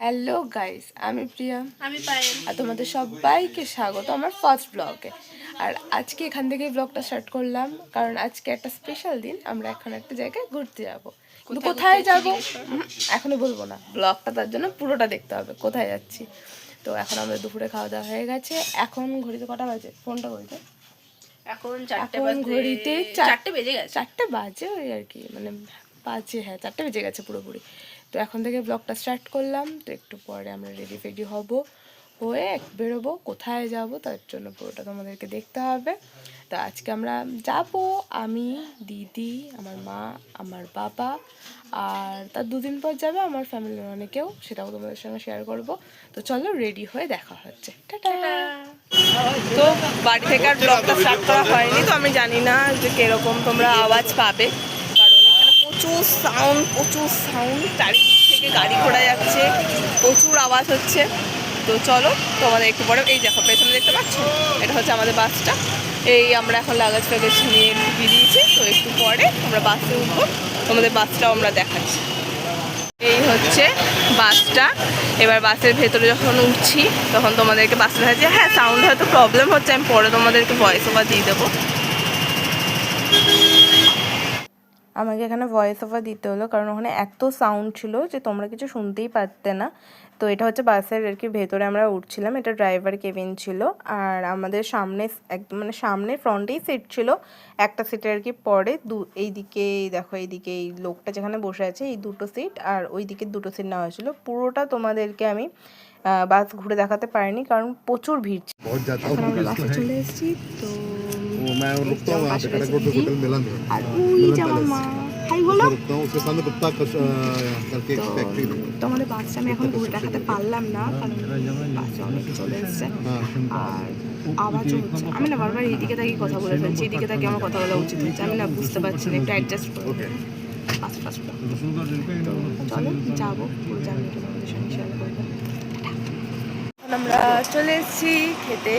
Hello guys, আমি প্রিয়া, আমি পায়েল, আর তোমাদের সবাইকে স্বাগত আমার ফার্স্ট ব্লগে। আর আজকে এখান থেকে ব্লগটা স্টার্ট করলাম কারণ আজকে একটা স্পেশাল দিন। আমরা এখন একটা জায়গায় ঘুরতে যাব, কিন্তু কোথায় যাব এখনো বলবো না, ব্লগটা তার জন্য পুরোটা দেখতে হবে কোথায় যাচ্ছি। তো এখন আমরা দুপুরে খাওয়া দাওয়া হয়ে গেছে। এখন ঘড়িতে কটা বাজে? ফোনটা ঘড়িতে এখন ঘড়িতে 4টে বেজে গেছে। 4টে বাজে ওই আর কি, মানে বাজে, হ্যাঁ 4টে বেজে গেছে পুরোপুরি। তো এখন থেকে ব্লগটা স্টার্ট করলাম। তো একটু পরে আমরা রেডি হব, হয়ে বেরোবো। কোথায় যাব তার জন্য পুরোটা তোমাদেরকে দেখতে হবে। তো আজকে আমরা যাব, আমি, দিদি, আমার মা, আমার বাবা, আর তার দুদিন পর যাবে আমার ফ্যামিলির অনেকেও, সেটাও তোমাদের সঙ্গে শেয়ার করব। তো চলো রেডি হয়ে দেখা হচ্ছে, টাটা। তো বাড়ি থেকে আর ব্লগটা স্টার্ট করা হয়নি, তো আমি জানি না যে কীরকম তোমরা আওয়াজ পাবে, কারণ এখানে প্রচুর সাউন্ড চারিদিক থেকে গাড়ি ঘোড়া যাচ্ছে, প্রচুর আওয়াজ হচ্ছে। তো চলো তোমাদের একটু পরে, এই দেখো পেছনে দেখতে পাচ্ছ, এটা হচ্ছে আমাদের বাসটা। এই আমরা এখন লাগেজ ফ্যাগেজ নিয়ে ঢুকিয়ে দিয়েছি। তো একটু পরে আমরা বাসে উঠবো, তোমাদের বাসটাও আমরা দেখাচ্ছি। এই হচ্ছে বাসটা। এবার বাসের ভেতরে যখন উঠছি তখন তোমাদেরকে বাসে দেখাচ্ছি। হ্যাঁ, সাউন্ড হয়তো প্রবলেম হচ্ছে, আমি পরে তোমাদেরকে ভয়েস ওভার দিয়ে দেবো। আমাকে এখানে ভয়েস ওভার দিতে হলো কারণ ওখানে এত সাউন্ড ছিল যে তোমরা কিছু শুনতেই পারতে না। তো এটা হচ্ছে বাসের আর কি ভেতরে আমরা উঠছিলাম, এটা ড্রাইভার কেবিন ছিল। আর আমাদের সামনে একদম মানে সামনে ফ্রন্টেই সিট ছিল, একটা সিটের আর কি পরে এইদিকে দেখো, এইদিকে এই লোকটা যেখানে বসে আছে এই দুটো সিট, আর ওই দিকে দুটো সিট নেওয়া হয়েছিল। পুরোটা তোমাদেরকে আমি বাস ঘুরে দেখাতে পারিনি কারণ প্রচুর ভিড় ছিল। এখন আমরা বাসে চলে এসেছি। তো मैं रुकता हूँ वहाँ पे खड़गपुर से होटल मिलन में, আর ওই যে আমার মা, হাই বলো। रुकता हूँ उसके सामने गुप्ता करके एक फैक्ट्री है। তোমাদের বাসটা আমি এখন ঘুরে দেখাতে পারলাম না কারণ বাসে অনেক চলে এসছে আর আওয়াজও হচ্ছে। আমি না বারবার এইদিকে তাকে কথা বলে ফেলছি, এদিকে তাকে আমার কথা বলা উচিত হচ্ছে, আমি না বুঝতে পারছি না, একটু অ্যাডজাস্ট করো ফাস্ট। তো চলো যাবো, পুরো জার্নিটা তোমাদের সঙ্গে শেয়ার করবো। আমরা চলে এসেছি খেতে,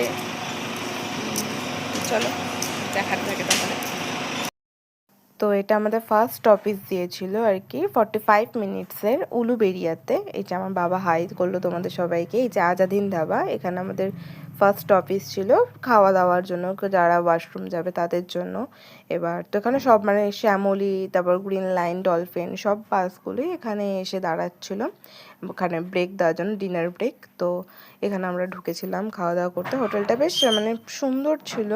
চলো দেখাতে থাকে তাহলে। তো এটা আমাদের ফার্স্ট স্টপেজ দিয়েছিল আর কি 45 মিনিটসের উলুবেড়িয়াতে। এই যে আমার বাবা হাই করলো তোমাদের সবাইকে। এই যে আজাদিন ধাবা, এখানে আমাদের ফার্স্ট স্টপেজ ছিল খাওয়া দাওয়ার জন্য, যারা ওয়াশরুম যাবে তাদের জন্য। এবার তো এখানে সব মানে শ্যামলী, তারপর গ্রিন লাইন, ডলফিন সব বাসগুলোই এখানে এসে দাঁড়াচ্ছিল ওখানে ব্রেক দেওয়ার জন্য, ডিনার ব্রেক। তো এখানে আমরা ঢুকেছিলাম খাওয়া দাওয়া করতে। হোটেলটা বেশ মানে সুন্দর ছিল।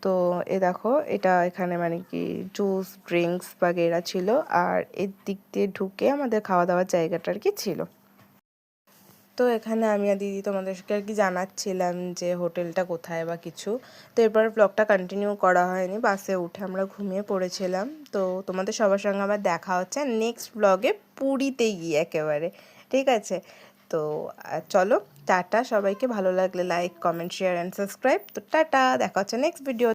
তো এ দেখো, এটা এখানে মানে কি জুস ড্রিঙ্কস বাগেরা ছিল, আর এর দিক দিয়ে ঢুকে আমাদের খাওয়া দাওয়ার জায়গাটা আর কি ছিল। তো এখানে আমি আর দিদি তোমাদেরকে আর কি জানাচ্ছিলাম যে হোটেলটা কোথায় বা কিছু। তো এরপর ব্লগটা কন্টিনিউ করা হয়নি, বাসে উঠে আমরা ঘুমিয়ে পড়েছিলাম। তো তোমাদের সবার সঙ্গে আবার দেখা হচ্ছে নেক্সট ব্লগে পুরীতে গিয়ে একেবারে, ঠিক আছে? তো চলো টাটা সবাইকে, ভালো লাগলে like comment share and subscribe. তো টাটা, দেখা হচ্ছে নেক্সট ভিডিও।